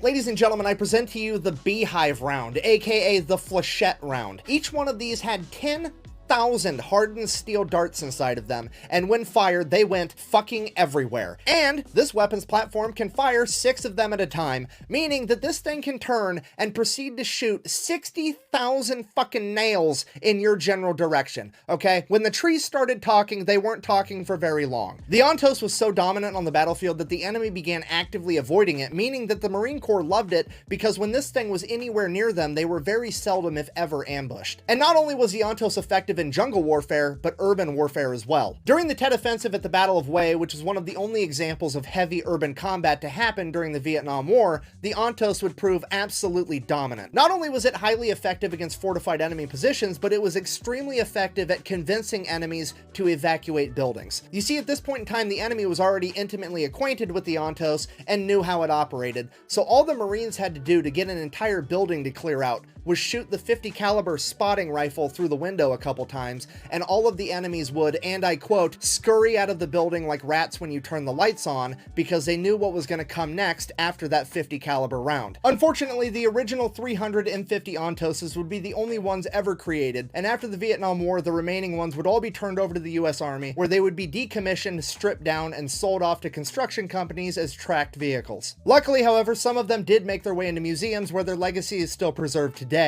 Ladies and gentlemen, I present to you the Beehive round, aka the Flechette round. Each one of these had 10,000 hardened steel darts inside of them, and when fired, they went fucking everywhere. And this weapons platform can fire 6 of them at a time, meaning that this thing can turn and proceed to shoot 60,000 fucking nails in your general direction, okay? When the trees started talking, they weren't talking for very long. The Ontos was so dominant on the battlefield that the enemy began actively avoiding it, meaning that the Marine Corps loved it because when this thing was anywhere near them, they were very seldom, if ever, ambushed. And not only was the Ontos effective in jungle warfare, but urban warfare as well. During the Tet Offensive at the Battle of Hue, which is one of the only examples of heavy urban combat to happen during the Vietnam War, the Ontos would prove absolutely dominant. Not only was it highly effective against fortified enemy positions, but it was extremely effective at convincing enemies to evacuate buildings. You see, at this point in time, the enemy was already intimately acquainted with the Ontos and knew how it operated, so all the Marines had to do to get an entire building to clear out was shoot the 50 caliber spotting rifle through the window a couple times, and all of the enemies would, and I quote, scurry out of the building like rats when you turn the lights on, because they knew what was going to come next after that 50 caliber round. Unfortunately, the original 300 M50 Ontoses would be the only ones ever created, and after the Vietnam War, the remaining ones would all be turned over to the US Army, where they would be decommissioned, stripped down, and sold off to construction companies as tracked vehicles. Luckily, however, some of them did make their way into museums where their legacy is still preserved today.